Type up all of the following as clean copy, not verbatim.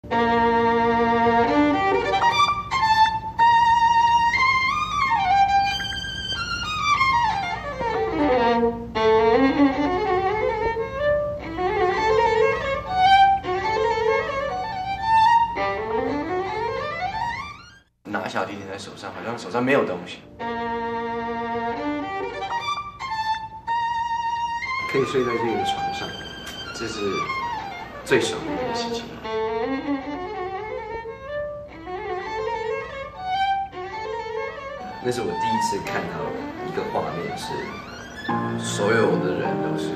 拿小提琴在手上，好像手上没有东西。可以睡在这个床上，这是最爽的一件事情。那是我第一次看到一个画面，是所有的人都是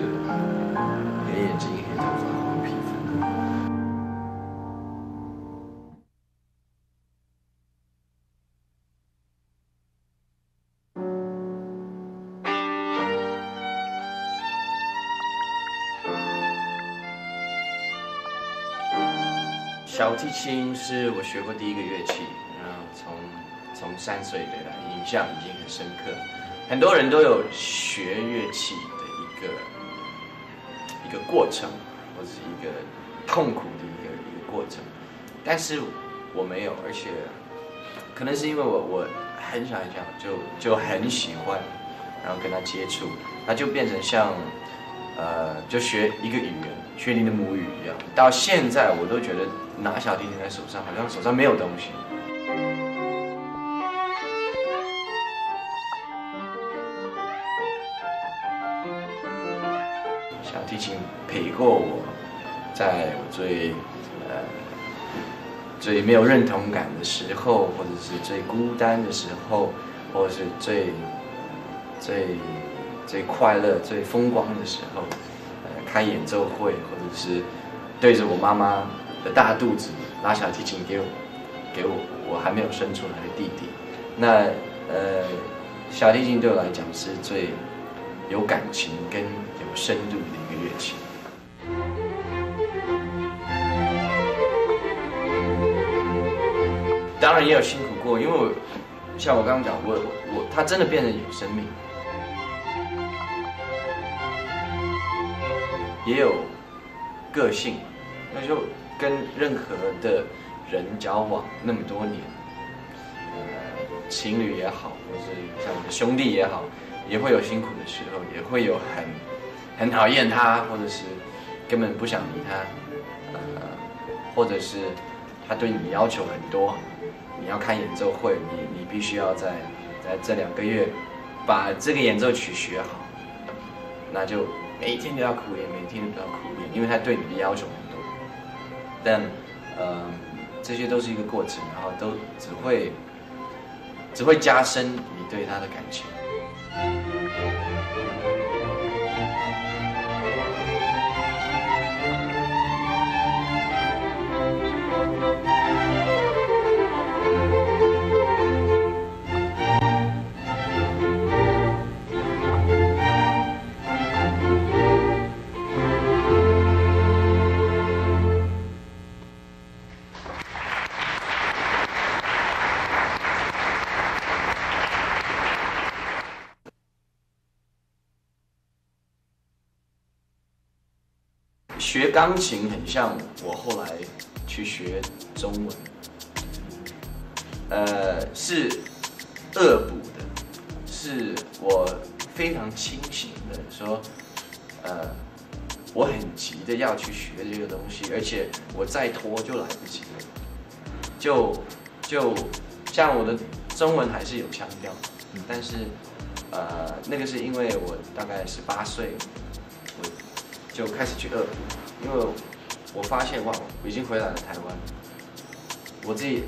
黑眼睛、黑头发、黄皮肤。小提琴是我学过第一个乐器，然后从3岁的印象已经很深刻。很多人都有学乐器的一个过程，或者是一个痛苦的一个过程，但是我没有，而且可能是因为我很小就很喜欢，然后跟他接触，它就变成像就学一个语言，学你的母语一样。到现在我都觉得拿小提琴在手上，好像手上没有东西。小提琴陪过我，在我最没有认同感的时候，或者是最孤单的时候，或者是最快乐、最风光的时候，开演奏会，或者是对着我妈妈的大肚子拉小提琴给我还没有生出来的弟弟。那小提琴对我来讲是最有感情跟有深度的一个乐器。当然也有辛苦过，因为像我刚刚讲，它真的变得有生命，也有个性，那就跟任何的人交往那么多年，情侣也好，或是像你的兄弟也好，也会有辛苦的时候，也会有很讨厌他，或者是根本不想理他，或者是他对你要求很多，你要开演奏会，你必须要在这2个月把这个演奏曲学好，那就每天都要苦练，每天都要苦练，因为他对你的要求很多。但这些都是一个过程，然后都只会加深你对他的感情。学钢琴很像我后来去学中文，是恶补的，是我非常清醒的说，我很急的要去学这个东西，而且我再拖就来不及了。就像我的中文还是有腔调，但是那个是因为我大概18岁，我就开始去恶补，因为我发现哇，我已经回来了台湾，我自己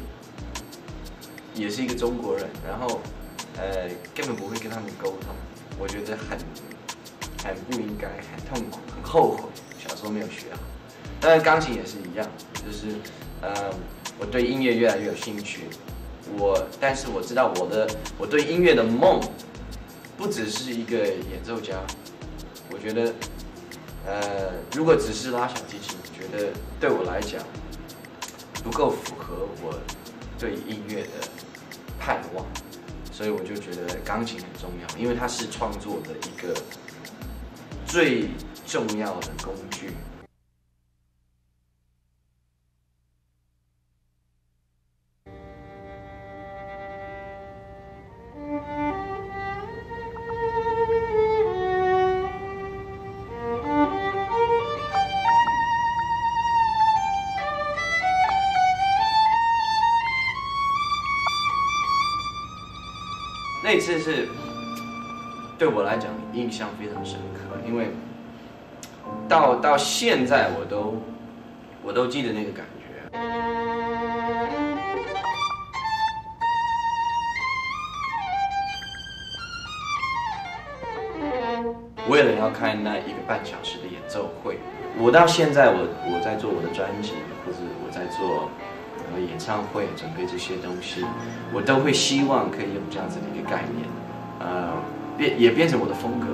也是一个中国人，然后根本不会跟他们沟通，我觉得很不应该，很痛苦，很后悔，小时候没有学好。当然钢琴也是一样，就是我对音乐越来越有兴趣，但是我知道我对音乐的梦不只是一个演奏家，我觉得如果只是拉小提琴，我觉得对我来讲不够符合我对音乐的盼望，所以我就觉得钢琴很重要，因为它是创作的一个最重要的工具。那一次是对我来讲印象非常深刻，因为到现在我都记得那个感觉。为了要看那1个半小时的演奏会，我到现在我在做我的专辑，或者我在做演唱会，准备这些东西，我都会希望可以用这样子的一个概念，也变成我的风格。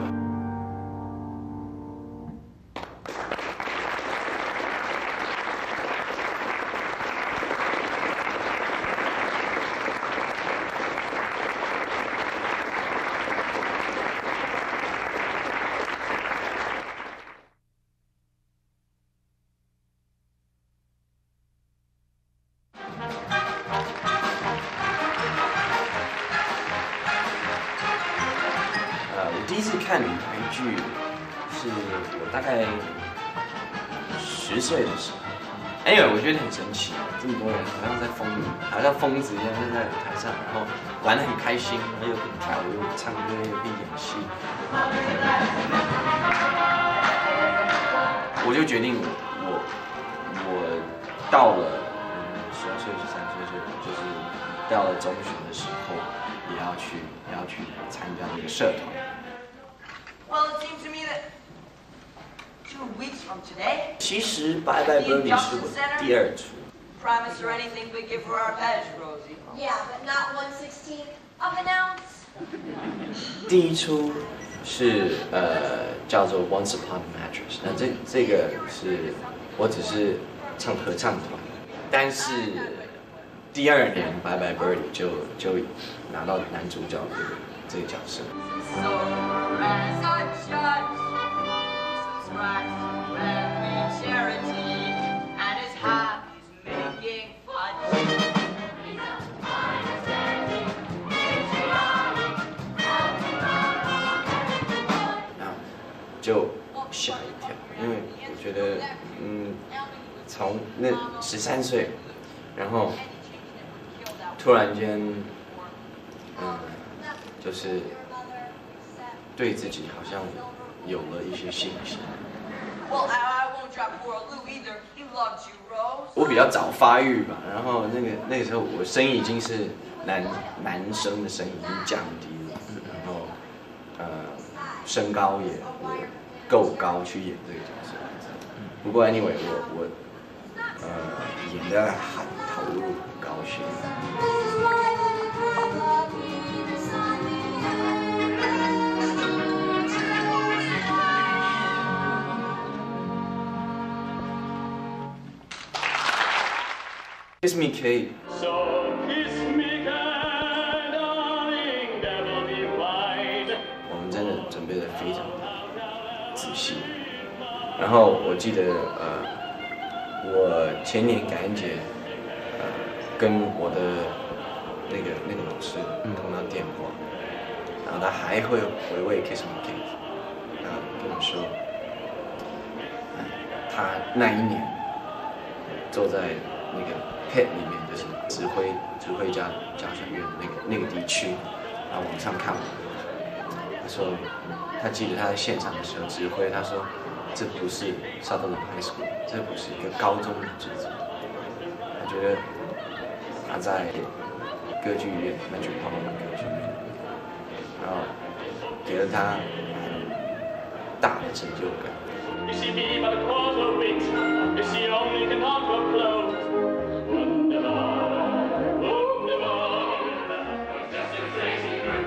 第一次看舞台剧是我大概10岁的时候。Anyway， 我觉得很神奇，这么多人好像疯子一样站在舞台上，然后玩得很开心，然后又可以跳舞，又唱歌，又可以演戏。我就决定我到了12岁、13岁，就是到了中学的时候，也要去参加这个社团。Well, it seems to me that 2 weeks from today. 其实《Bye Bye Birdie》是我第2出。Promise or anything we give for our pledge, Rosie. Yeah, but not 1/16 of an ounce. 第1出是叫做《Once Upon a Mattress》，那这个是我只是唱合唱团，但是第2年《Bye Bye Birdie》就拿到男主角这个角色。So, as a judge, subscribes to every charity, and his hobby's making fudge. 就吓一跳，因为我觉得，从那13岁，然后突然间，就是对自己好像有了一些信心。Well, I won't drop poor Lou either. He loves you, Rose. 我比较早发育吧，然后那个时候我声音已经是男生的声音已经降低了，然后身高也够高去演这个角色。不过 anyway， 我演得很投入，很高兴。Kiss me, Kate. So kiss me, darling, devil divine. 我们真的准备的非常仔细。然后我记得，我前年感恩节，跟我的那个老师通到电话，然后他还会回味 Kiss me, Kate， 跟我说，他那一年坐在那个 pit 里面，就是指挥家交响乐那个地区，然后往上看我。他说，他记得他在现场的时候指挥，他说，这不是 Sutherland High School， 这不是一个高中的制作。他觉得他在歌剧院 Metropolitan 歌剧院，然后给了他很大的成就感。If she be but a quarter wit, if she only can talk her clothes. Wonderful, wonderful. Just a crazy group,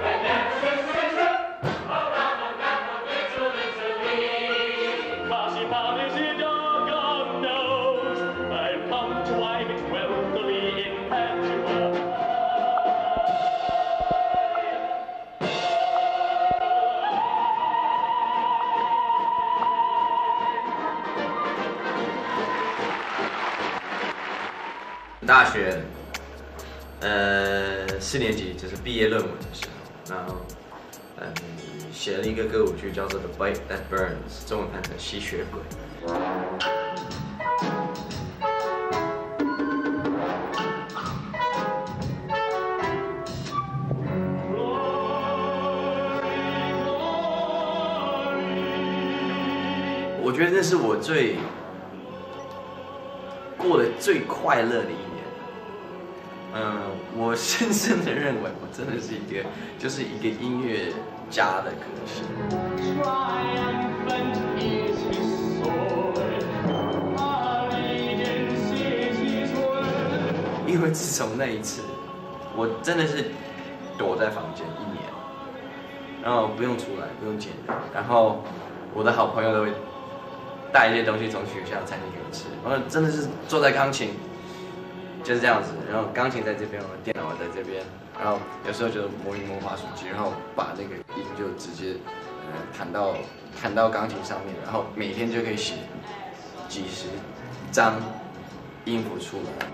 and that's just the truth. Oh, little Italy. While she powders her doggone nose, I've come to wipe it wealthily in Padua. 大学，4年级就是毕业论文的时候，然后写了一个歌舞剧叫做《The Bite That Burns》，中文翻成《吸血鬼》。Roll 我觉得那是我过得最快乐的一年。我深深的認為我真的是就是一個音樂家的歌星。因為自從那一次，我真的是躲在房間1年，然後不用出來，不用見人，然後我的好朋友都會帶一些東西從學校餐廳給我吃，然後真的是坐在鋼琴。就是這樣子，然後鋼琴在這邊，我電腦在這邊，然後有時候就摸一摸滑鼠機，然後把那個音就直接彈到鋼琴上面，然後每天就可以寫幾十張音符出來。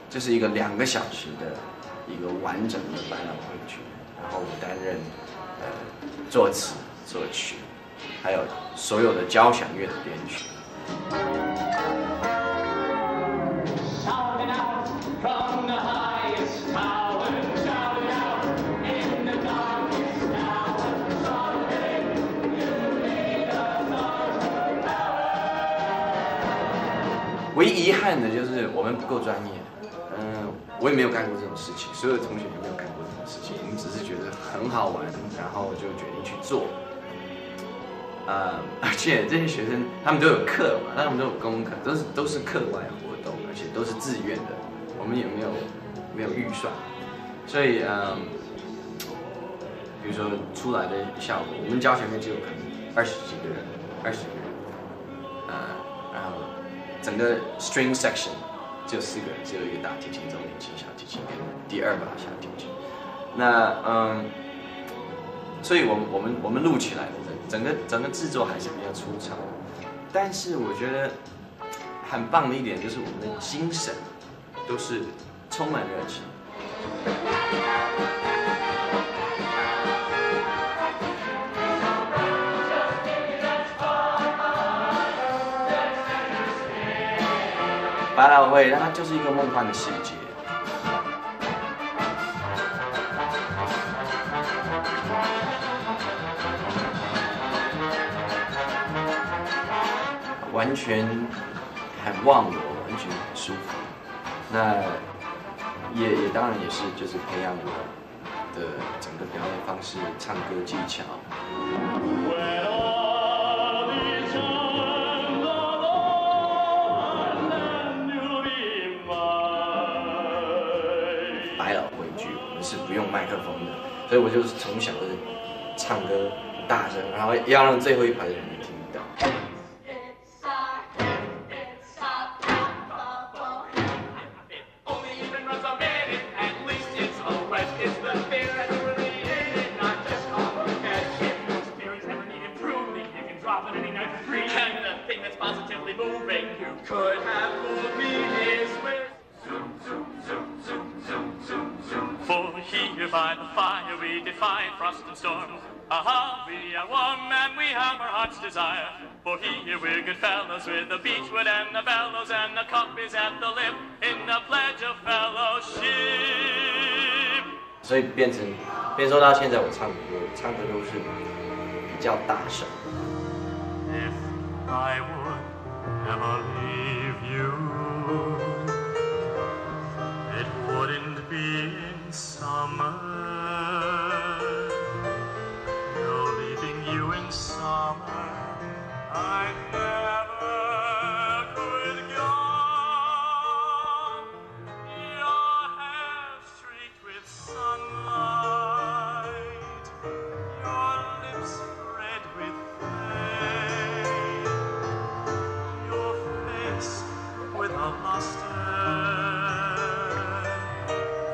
就是一個2個小時的一個完整的百老匯劇，然後我擔任作詞、作曲，還有所有的交響樂的編曲。唯一遺憾的就是我們不夠專業。我也沒有幹過這種事情，所有的同學也沒有幹過這種事情，我們只是覺得很好玩，然後就決定去做。而且這些學生他們都有課嘛，他們都有功課，都是課外活動，而且都是自願的，我們也沒有預算，所以比如說出來的效果，我們教學面就有可能20幾個人，然後整個 string section。就4個人，只有一個大提琴、中提琴、小提琴跟第2把小提琴。那所以我們錄起來的整個製作還是比較粗糙，但是我覺得很棒的一點就是我們的精神都是充滿熱情。百老匯，它就是一個夢幻的世界。完全很忘我，完全很舒服。那也當然也是就是培養我的整個表演方式、唱歌技巧。百老匯劇我們是不用麥克風的，所以我就是從小就是唱歌大聲，然後要讓最後一排的人能聽到。By the fire we defy frost and storm. Aha, we are warm and we have our heart's desire. For here we're good fellows with the beechwood and the bellows, and the cup is at the lip in the pledge of fellowship. 所以变说到现在，我唱歌都是比较大声。If I would ever leave you, it wouldn't be in summer. No, leaving you in summer, I never could go. Your hair streaked with sunlight, your lips red with flame, your face with a luster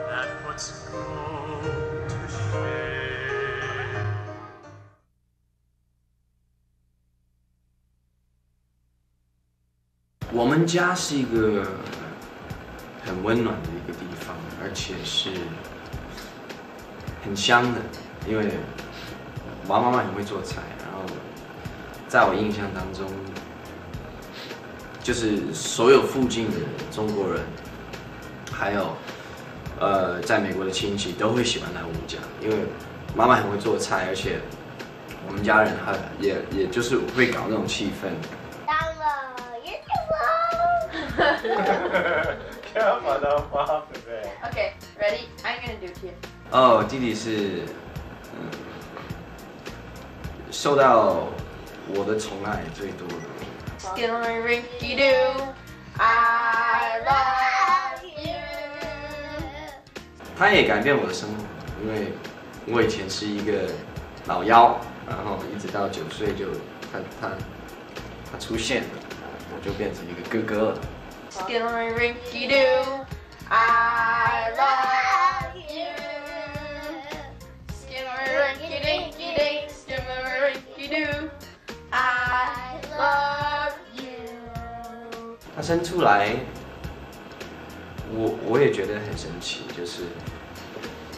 that puts gold to shame. 我们家是一个很温暖的一个地方，而且是很香的，因为我妈妈很会做菜，然后在我印象当中，就是所有附近的中国人，还有在美国的亲戚都会喜欢来我们家，因为妈妈很会做菜，而且我们家人也就是会搞那种气氛。干嘛的妈，对不对 Okay, ready? I'm gonna do it here. 哦，弟弟是受到我的宠爱最多的。 Skidly rinky doo, I love you. 他也改变我的生活，因为我以前是一个老幺，然后一直到9岁就他出现了，我就变成一个哥哥了。 Skidly rinky doo, I love you. Skidly rinky dinky dink, skidly rinky doo, I love you. 他生出来，我也觉得很神奇，就是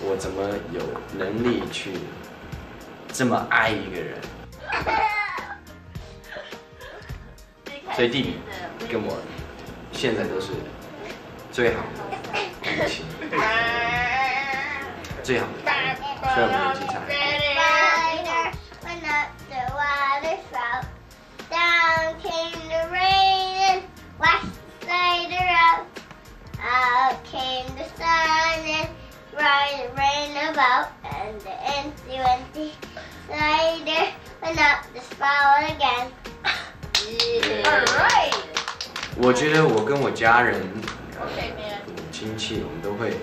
我怎么有能力去这么爱一个人。所以弟弟跟我现在都是最好的感情，最好的朋友，虽然我们年纪差很多。 Spider went up the water spout. Down came the rain and washed the spider out. Out came the sun and dried the rain about. And the empty spider went up the spout again. Alright. 我觉得我跟我家人、 Okay, man. 亲戚，我们都会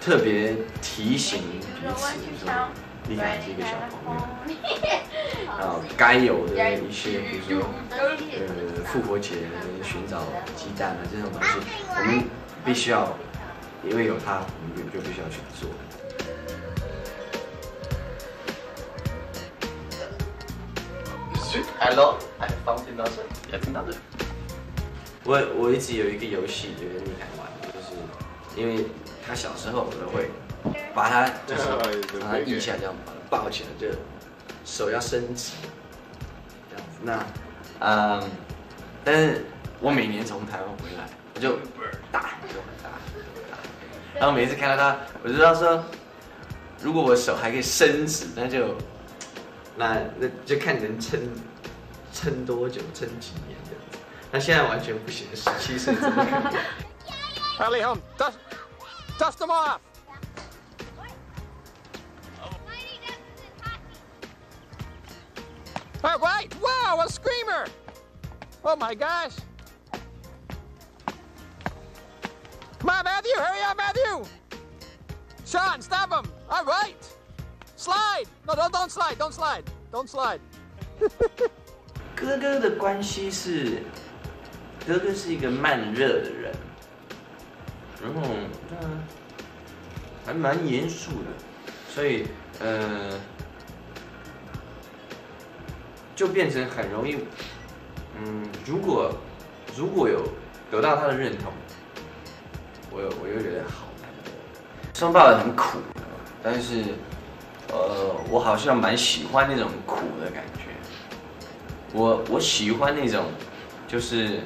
特别提醒彼此说，丽凯是一个小朋友，然后该有的一些，比如说复活节寻找鸡蛋啊这种东西，我们必须要，因为有它，我们就必须要去做。 ？Alors, I found another, yet another. 我一直有一个游戏就跟丽凯玩，就是因为他小时候我都会把他就是把他腋下这样把他抱起来，就手要伸直这样子。那但是我每年从台湾回来，我就打，然后每次看到他，我就知道说，如果我手还可以伸直，那就看你能撑多久，撑几年这样子。那现在完全不行，17岁怎么可能？ Ellie, home. Dust them off. All right. Wow, a screamer. Oh my gosh. Come on, Matthew. Hurry up, Matthew. Sean, stop him. All right. Slide. No, don't slide. Don't slide. Don't slide. 哥哥的关系是，哥哥是一个慢热的人，然后还蛮严肃的，所以就变成很容易，如果有得到他的认同，我又觉得好难得。双爸爸很苦，但是我好像蛮喜欢那种苦的感觉。我喜欢那种，就是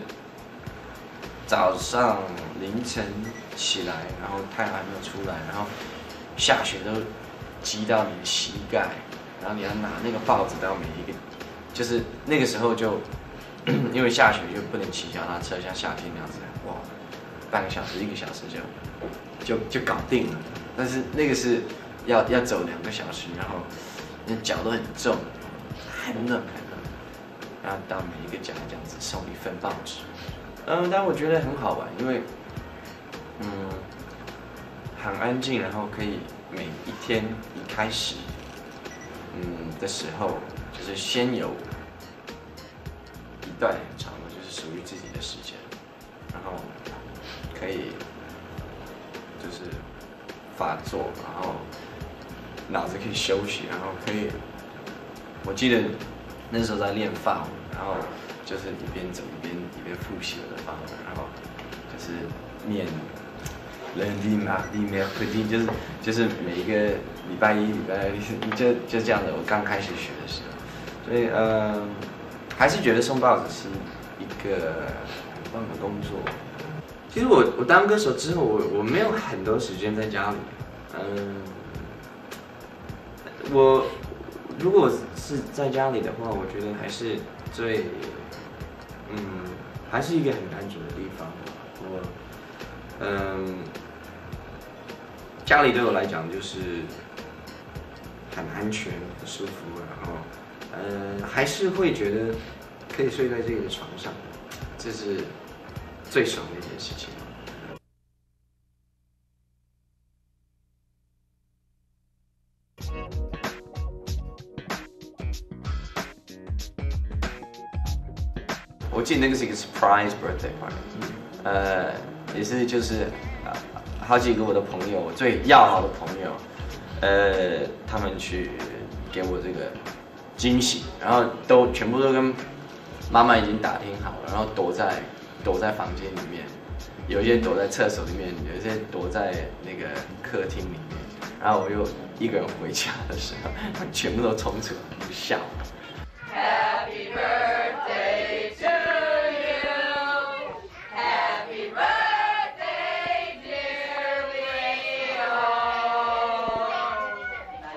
早上凌晨起来，然后太阳还没有出来，然后下雪都积到你的膝盖，然后你要拿那个报纸到每一个，就是那个时候就因为下雪就不能骑脚踏车，像夏天那样子，哇，半个小时、1个小时就搞定了。但是那个是要走2个小时，然后那脚都很重，很冷很冷。然后到每一个家这样子送一份报纸，但我觉得很好玩，因为很安静，然后可以每一天一开始的时候，就是先有一段很长的，就是属于自己的时间，然后可以就是发作，然后脑子可以休息，然后可以，我记得。那时候在练法文，然后就是一边走一边复习我的法文，然后就是念 lundi mardi mercredi， 就是每一个礼拜一、礼拜二就这样的。我刚开始学的时候，所以还是觉得送报纸是一个欢的工作。其实我当歌手之后，我没有很多时间在家里。我如果是在家里的话，我觉得还是还是一个很单纯的地方。家里对我来讲就是很安全、很舒服，然后还是会觉得可以睡在这个床上，这是最爽的一件事情。我记得那个是一个 surprise birthday party，也是就是好几个我的朋友，我最要好的朋友，他们去给我这个惊喜，然后全部都跟妈妈已经打听好了，然后躲在房间里面，有一些躲在厕所里面，有一些躲在那个客厅里面，然后我又一个人回家的时候，他们全部都冲出来笑。Happy birthday to you. Happy birthday, dear Leo.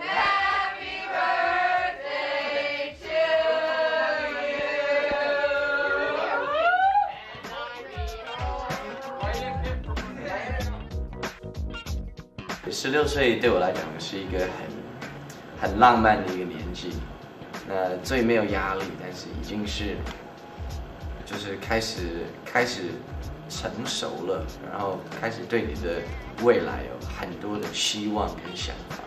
Happy birthday to you. 16岁对我来讲是一个很浪漫的一个年纪。那最没有压力，但是已经是就是开始成熟了，然后开始对你的未来有很多的希望跟想法。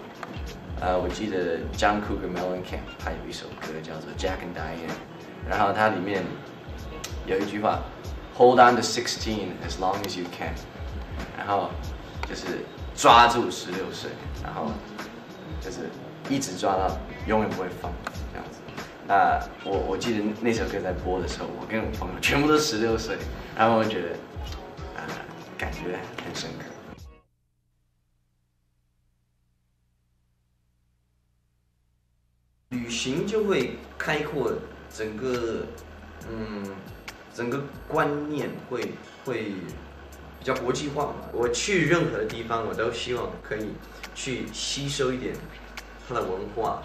我记得 John Cougar Mellencamp 他有一首歌叫做 Jack and Diane， 然后它里面有一句话 Hold on to 16 as long as you can， 然后就是抓住16岁，然后就是一直抓到永远不会放。这样子，那我记得那首歌在播的时候，我跟我朋友全部都16岁，然后我觉得感觉很深刻。旅行就会开阔整个观念会比较国际化嘛。我去任何的地方，我都希望可以去吸收一点它的文化，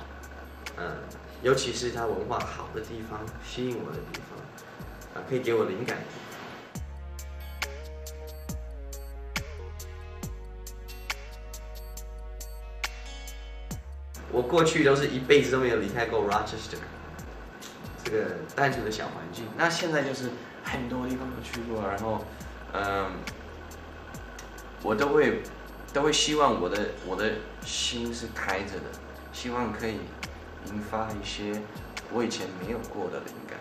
尤其是它文化好的地方，吸引我的地方，可以给我灵感。我过去都是一辈子都没有离开过 Rochester 这个单纯的小环境，那现在就是很多地方都去过，然后我都会希望我的心是开着的，希望可以引发一些我以前没有过的灵感。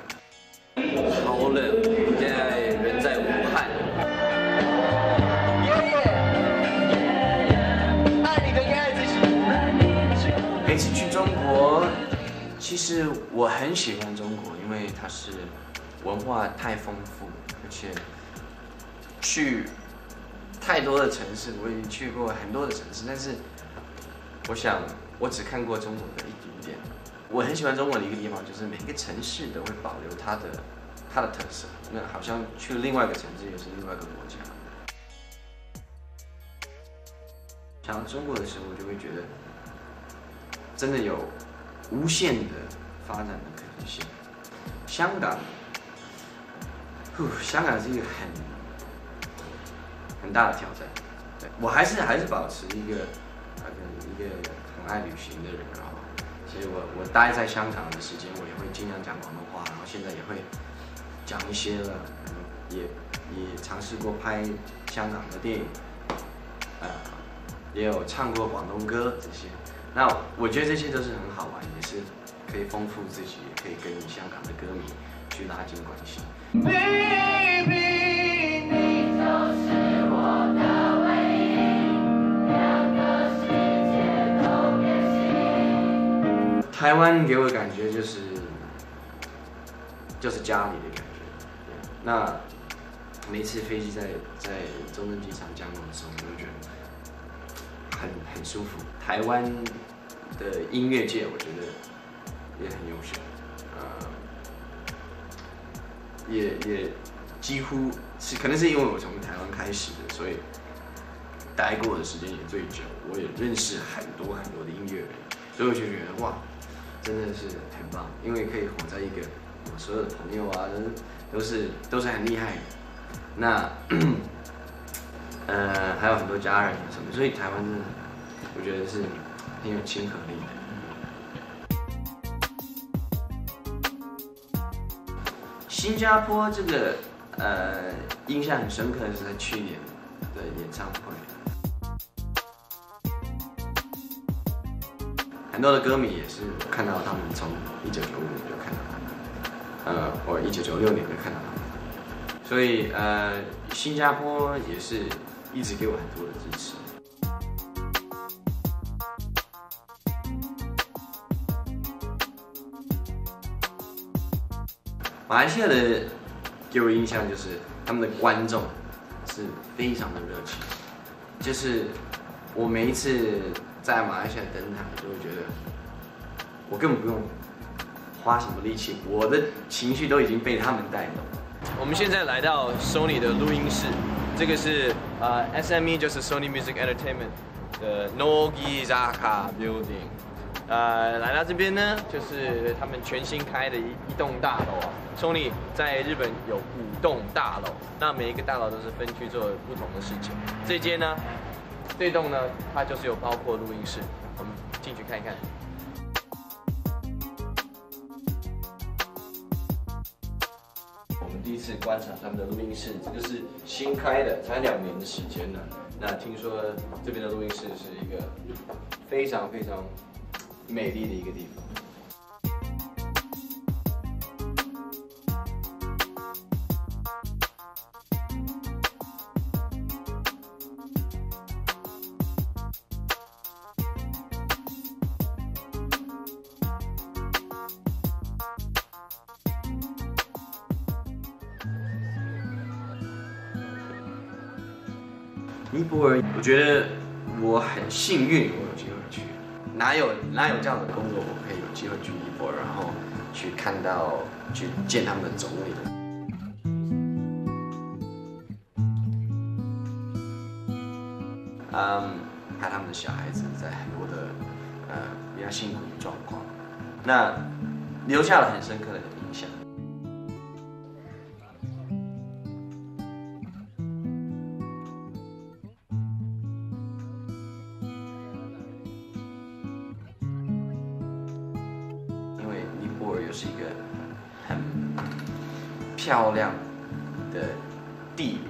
好冷，现在人在武汉。每次去中国，其实我很喜欢中国，因为它是文化太丰富，而且去太多的城市，我已经去过很多的城市，但是我想我只看过中国的一点点。我很喜欢中国的一个地方，就是每个城市都会保留它的特色，那好像去另外一个城市也是另外一个国家。想到中国的时候，我就会觉得真的有无限的发展的可能性。香港，香港是一个很大的挑战。对，我还是保持一个很爱旅行的人。然后，其实我待在香港的时间，我也会尽量讲广东话，然后现在也会讲一些了，也尝试过拍香港的电影，也有唱过广东歌这些。那我觉得这些都是很好玩，也是可以丰富自己，也可以跟香港的歌迷去拉近关系。Baby， 你就是我的唯一，两个世界都变形。台湾给我的感觉就是家里的感觉。那每次飞机在中正机场降落的时候，我就觉得很舒服。台湾的音乐界，我觉得也很优秀，也几乎是可能是因为我从台湾开始的，所以待过的时间也最久，我也认识很多很多的音乐人，所以我就觉得哇，真的是很棒，因为可以活在一个我所有的朋友啊，都是很厉害的。那还有很多家人啊什么，所以台湾真的我觉得是很有亲和力的。新加坡这个印象很深刻的是在去年的演唱会，很多的歌迷也是看到他们从1995年就看到他们，或1996年就看到他们，所以新加坡也是一直给我很多的支持。马来西亚的给我印象就是他们的观众是非常的热情，就是我每一次在马来西亚登台，就会觉得我根本不用花什么力气，我的情绪都已经被他们带动。我们现在来到 Sony 的录音室，这个是SME， 就是 Sony Music Entertainment 的 Nogi Zaka Building。来到这边呢，就是他们全新开的一栋大楼啊。Sony 在日本有5栋大楼，那每一个大楼都是分区做不同的事情。这间呢，这栋呢，它就是有包括录音室，我们进去看一看。我们第一次观察他们的录音室，这个是新开的，才2年的时间呢。那听说这边的录音室是一个非常非常美丽的一个地方。尼泊尔，我觉得我很幸运，我有机会去。哪有这样的工作，我可以有机会去尼泊尔，然后去见他们的总理。看他们的小孩子在很多的比较辛苦的状况，那留下了很深刻的印象。是一个很漂亮的地理，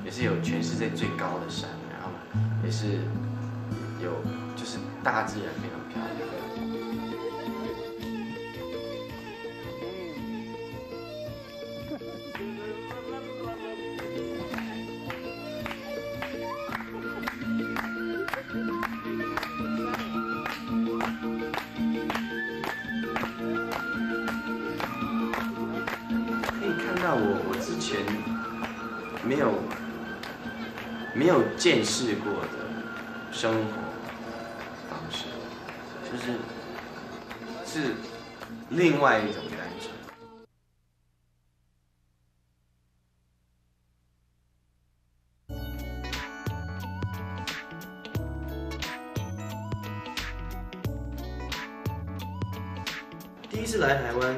也是有全世界最高的山，然后也是有就是大自然非常漂亮。那我之前没有见识过的生活方式，是另外一种单纯。第一次来台湾，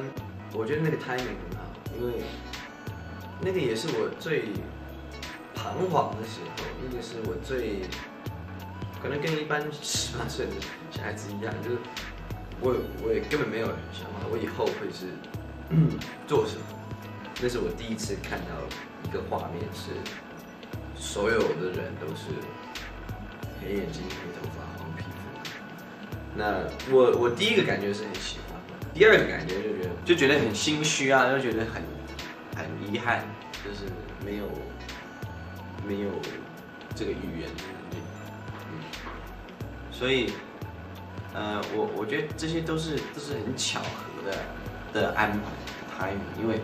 我觉得那个 timing 很好，因为那个也是我最彷徨的时候，那个是我最可能跟一般18岁的小孩子一样，就是我也根本没有想法我以后会是做什么。那是我第一次看到一个画面，是所有的人都是黑眼睛、黑头发、黄皮肤。那我第一个感觉是很喜欢，第二个感觉就觉得很心虚啊，就觉得很遗憾，就是没有这个语言的能力。所以我觉得这些都是很巧合的安排 timing， 因为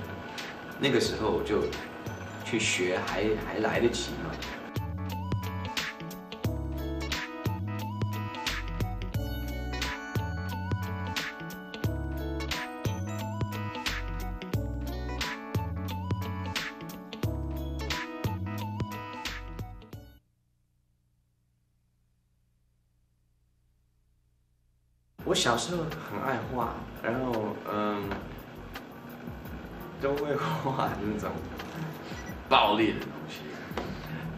那个时候就去学还来得及嘛。我小时候很爱画，然后都会画那种暴力的东西，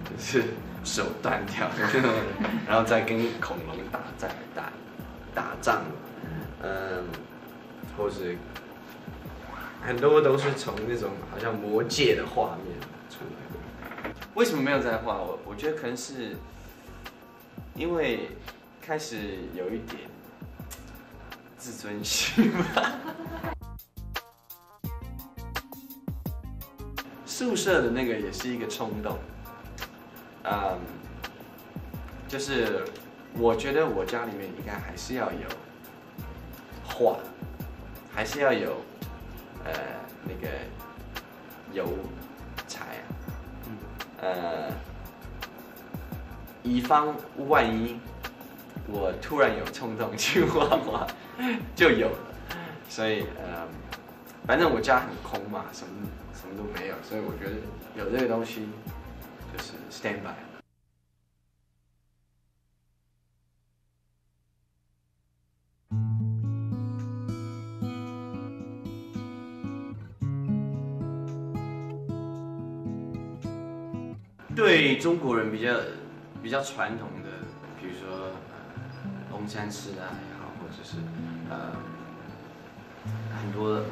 就是手断掉，然后再跟恐龙打仗，或者很多都是从那种好像魔界的画面出来的。为什么没有在画？我觉得可能是因为开始有一点自尊心吧。宿舍的那个也是一个冲动，就是我觉得我家里面应该还是要有画，还是要有那个油彩以防万一我突然有冲动去画画，就有了。所以反正我家很空嘛，什么都没有，所以我觉得有这个东西就是 stand by。对中国人比较传统的，比如说龙山寺啊也好，或者是很多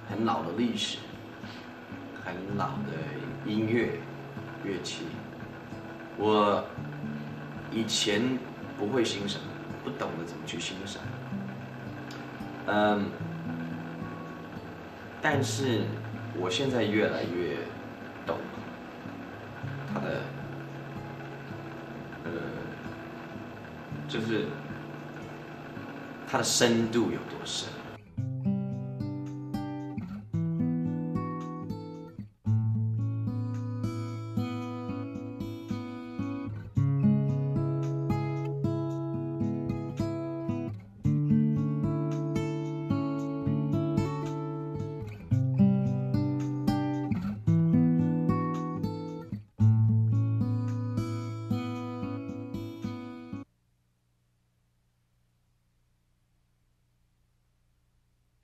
很老的历史，很老的音乐乐器，我以前不会欣赏，不懂得怎么去欣赏，但是我现在越来越懂它的，就是它的深度有多深。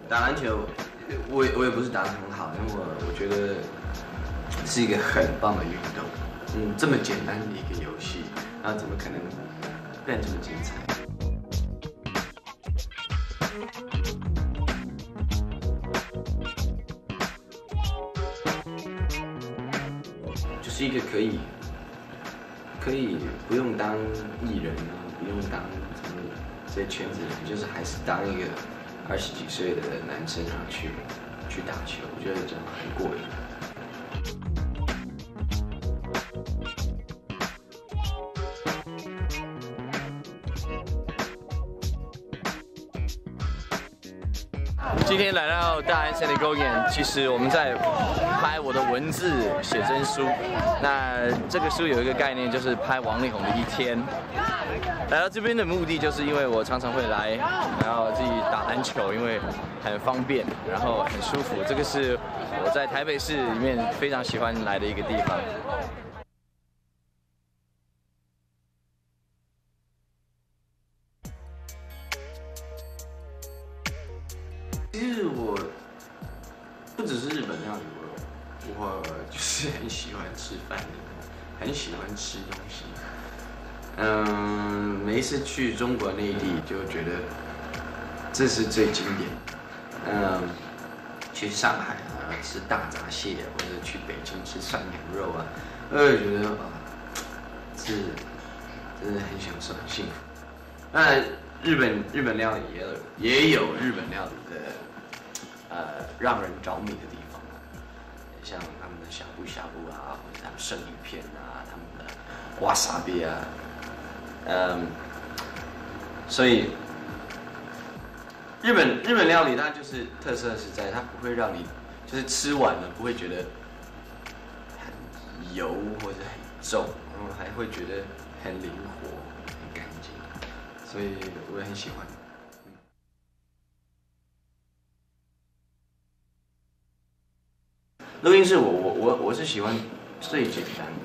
打篮球，我也不是打得很好，因为我觉得是一个很棒的运动。这么简单的一个游戏，那怎么可能变这么精彩？就是一个可以不用当艺人啊，不用当什么这些圈子人，就是还是当一个20几岁的男生啊去打球，我觉得这样很过瘾。今天来到大安森林公园，其实我们在拍我的文字写真书。那这个书有一个概念，就是拍王力宏的一天。来到这边的目的，就是因为我常常会来，然后自己打篮球，因为很方便，然后很舒服。这个是我在台北市里面非常喜欢来的一个地方。其实我不只是日本料理，我就是很喜欢吃饭的，很喜欢吃东西。每一次去中国内地，就觉得这是最经典。去上海啊吃大闸蟹，或者去北京吃涮羊肉啊，觉得是真的很享受，很幸福。那日本料理也有日本料理的让人着迷的地方，像他们的呷哺呷哺啊，或者他们生鱼片啊，他们的哇沙比啊，所以日本料理它就是特色是在它不会让你就是吃完了不会觉得很油或者很重，然后还会觉得很灵活、很干净，所以我也很喜欢。录音室我是喜欢最简单的。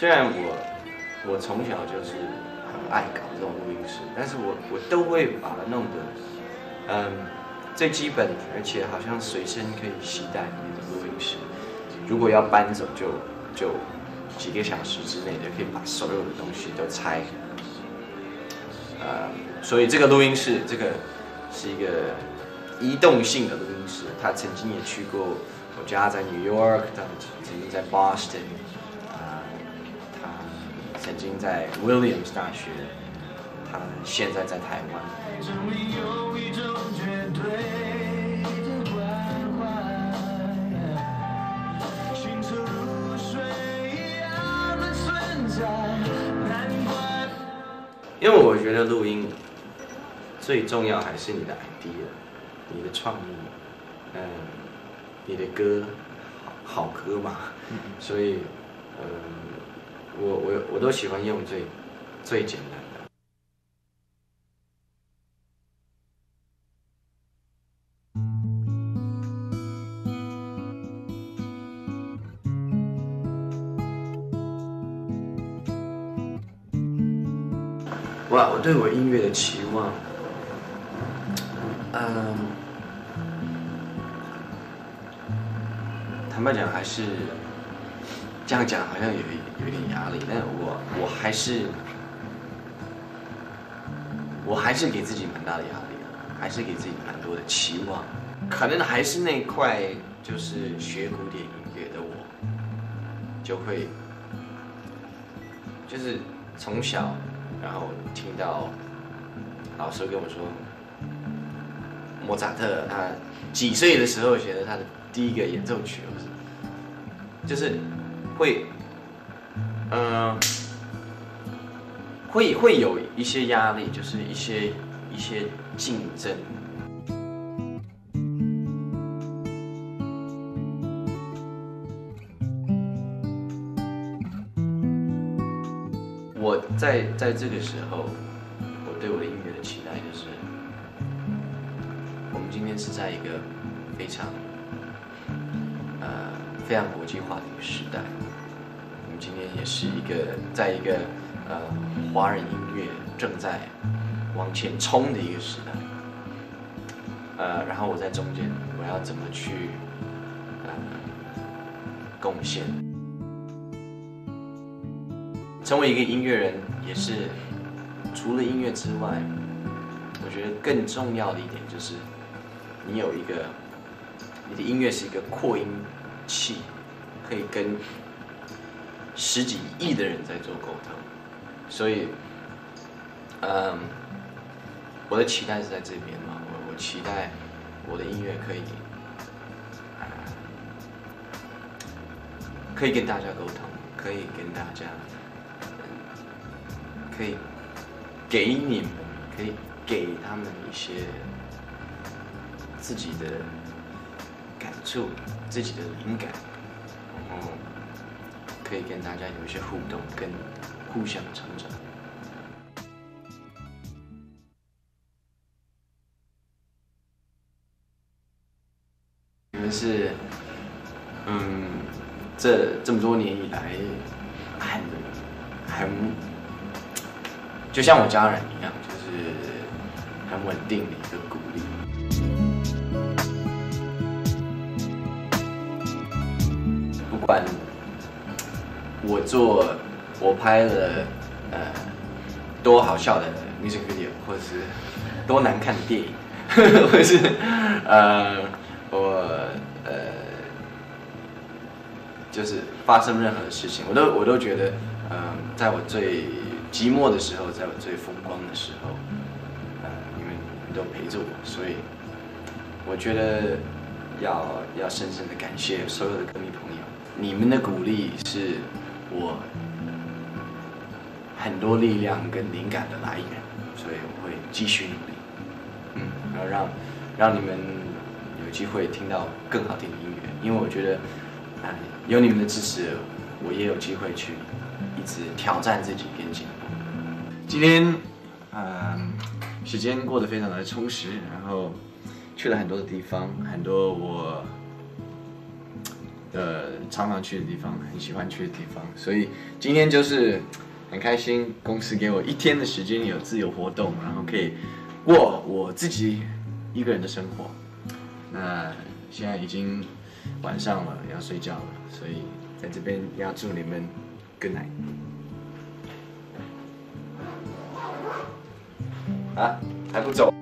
虽然我从小就是很爱搞这种录音室，但是我都会把它弄得最基本，而且好像随身可以携带的那种录音室。如果要搬走就几个小时之内就可以把所有的东西都拆。所以这个录音室，这个是一个移动性的录音室。他曾经也去过，我家在 New York， 他曾经在 Boston， 他曾经在 Williams 大学，他现在在台湾。因为我觉得录音最重要还是你的 idea， 你的创意，你的歌，好歌嘛，所以，我都喜欢用最简单的。哇，我对我音乐的期望，坦白讲还是这样讲，好像有点压力，但我还是给自己蛮大的压力的，还是给自己蛮多的期望，可能还是那块就是学古典音乐的我，就会就是从小。然后听到老师跟我说，莫扎特他几岁的时候写的他的第一个演奏曲，就是会有一些压力，就是一些竞争。我在这个时候，我对我的音乐的期待就是，我们今天是在一个非常国际化的一个时代，我们今天也是在一个华人音乐正在往前冲的一个时代，然后我在中间，我要怎么去贡献？成为一个音乐人，也是除了音乐之外，我觉得更重要的一点就是，你的音乐是一个扩音器，可以跟十几亿的人在做沟通。所以，我的期待是在这边嘛，我期待我的音乐可以跟大家沟通，可以跟大家。可以给你们，可以给他们一些自己的感触、自己的灵感，然后可以跟大家有一些互动，跟互相成长。你们是，这么多年以来，很。就像我家人一样，就是很稳定的一个鼓励。不管我拍了多好笑的 music video， 或者是多难看的电影，或者是就是发生任何的事情，我都觉得，在我最寂寞的时候，在我最风光的时候，你们都陪着我，所以我觉得要深深的感谢所有的歌迷朋友，你们的鼓励是我很多力量跟灵感的来源，所以我会继续努力，然后让你们有机会听到更好听的音乐，因为我觉得，有你们的支持，我也有机会去一直挑战自己跟进步。今天，时间过得非常的充实，然后去了很多的地方，很多我常常去的地方，很喜欢去的地方，所以今天就是很开心，公司给我1天的时间有自由活动，然后可以过我自己一个人的生活。那现在已经晚上了，要睡觉了，所以在这边要祝你们 good night。啊，还不走？